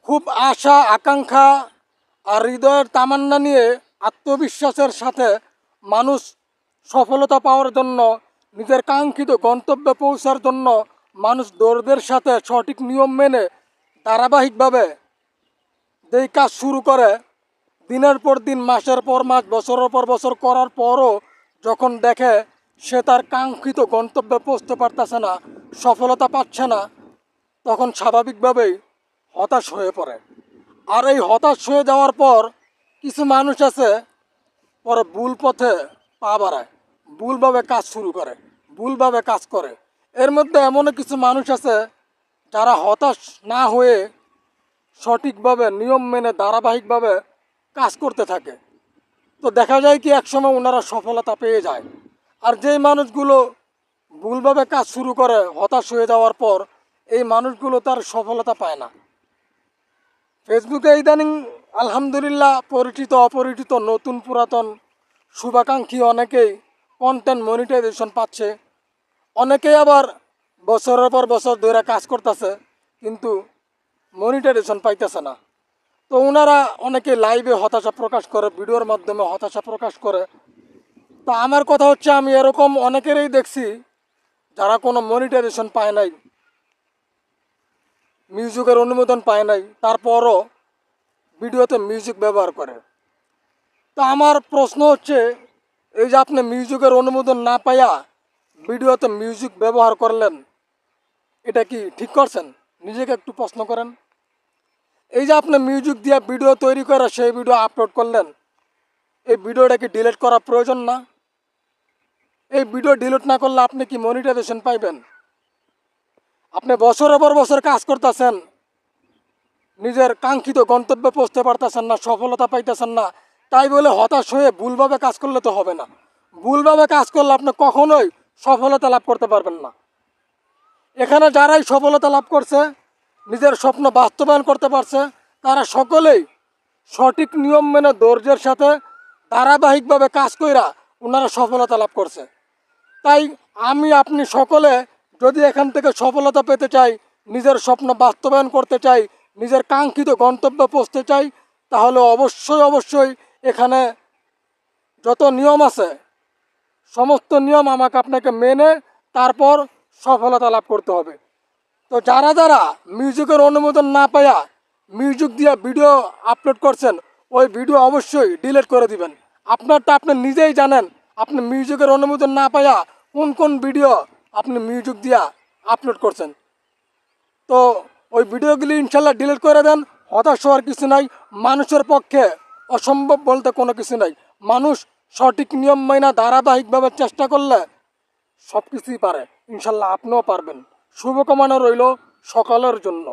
খুব আশা আকাঙ্ক্ষা আর হৃদয়ের তামান্না নিয়ে আত্মবিশ্বাসের সাথে মানুষ সফলতা পাওয়ার জন্য, নিজের কাঙ্ক্ষিত গন্তব্যে পৌঁছার জন্য মানুষ দৌড়দের সাথে সঠিক নিয়ম মেনে ধারাবাহিকভাবে যেই কাজ শুরু করে, দিনের পর দিন, মাসের পর মাস, বছরের পর বছর করার পরও যখন দেখে সে তার কাঙ্ক্ষিত গন্তব্যে পৌঁছতে পারতেছে না, সফলতা পাচ্ছে না, তখন স্বাভাবিকভাবেই হতাশ হয়ে পড়ে। আর এই হতাশ হয়ে যাওয়ার পর কিছু মানুষ আছে পরে ভুল পথে পা বাড়ায়, ভুলভাবে কাজ শুরু করে, ভুলভাবে কাজ করে। এর মধ্যে এমনও কিছু মানুষ আছে যারা হতাশ না হয়ে সঠিকভাবে নিয়ম মেনে ধারাবাহিকভাবে কাজ করতে থাকে। তো দেখা যায় কি একসময় ওনারা সফলতা পেয়ে যায়। আর যেই মানুষগুলো ভুলভাবে কাজ শুরু করে হতাশ হয়ে যাওয়ার পর, এই মানুষগুলো তার সফলতা পায় না। ফেসবুকে ইদানিং আলহামদুলিল্লাহ পরিচিত অপরিচিত নতুন পুরাতন শুভাকাঙ্ক্ষী অনেকেই কন্টেন্ট মনিটাইজেশন পাচ্ছে, অনেকেই আবার বছরের পর বছর ধরে কাজ করতেছে কিন্তু মনিটাইজেশন পাইতেছে না। তো ওনারা অনেকে লাইভে হতাশা প্রকাশ করে, ভিডিওর মাধ্যমে হতাশা প্রকাশ করে। তো আমার কথা হচ্ছে, আমি এরকম অনেকেরই দেখছি যারা কোনো মনিটাইজেশন পায় নাই, মিউজিকের অনুমোদন পায় নাই, তারপরও ভিডিওতে মিউজিক ব্যবহার করে। তো আমার প্রশ্ন হচ্ছে, এই যে আপনি মিউজিকের অনুমোদন না পাইয়া ভিডিওতে মিউজিক ব্যবহার করলেন, এটা কি ঠিক করছেন? নিজেকে একটু প্রশ্ন করেন। এই যে আপনি মিউজিক দিয়ে ভিডিও তৈরি করে সেই ভিডিও আপলোড করলেন, এই ভিডিওটা কি ডিলিট করা প্রয়োজন না? এই ভিডিও ডিলিট না করলে আপনি কি মনিটাইজেশন পাইবেন? আপনি বছরের পর বছর কাজ করতেছেন, নিজের কাঙ্ক্ষিত গন্তব্যে পৌঁছতে পারতেছেন না, সফলতা পাইতেছেন না, তাই বলে হতাশ হয়ে ভুলভাবে কাজ করলে তো হবে না। ভুলভাবে কাজ করলে আপনি কখনোই সফলতা লাভ করতে পারবেন না। এখানে যারাই সফলতা লাভ করছে, নিজের স্বপ্ন বাস্তবায়ন করতে পারছে, তারা সকলেই সঠিক নিয়ম মেনে ধৈর্যের সাথে ধারাবাহিকভাবে কাজ কইরা ওনারা সফলতা লাভ করছে। তাই আমি আপনি সকলে যদি এখান থেকে সফলতা পেতে চাই, নিজের স্বপ্ন বাস্তবায়ন করতে চাই, নিজের কাঙ্ক্ষিত গন্তব্যে পৌঁছতে চাই, তাহলে অবশ্যই অবশ্যই এখানে যত নিয়ম আছে সমস্ত নিয়ম আমাকে আপনাকে মেনে তারপর সফলতা লাভ করতে হবে। তো যারা যারা মিউজিকের অনুমোদন না পাইয়া মিউজিক দিয়ে ভিডিও আপলোড করছেন, ওই ভিডিও অবশ্যই ডিলিট করে দিবেন। আপনারটা আপনি নিজেই জানেন, আপনি মিউজিকের অনুমোদন না পাইয়া কোন কোন ভিডিও আপনি মিউজিক দিয়া আপলোড করছেন। তো ওই ভিডিওগুলি ইনশাল্লাহ ডিলিট করে দেন। হতাশ হওয়ার কিছু নাই, মানুষের পক্ষে অসম্ভব বলতে কোনো কিছু নাই। মানুষ সঠিক নিয়ম মাইনা ধারাবাহিকভাবে চেষ্টা করলে সব কিছুই পারে। ইনশাল্লাহ আপনিও পারবেন। শুভকামনা রইল সকলের জন্য।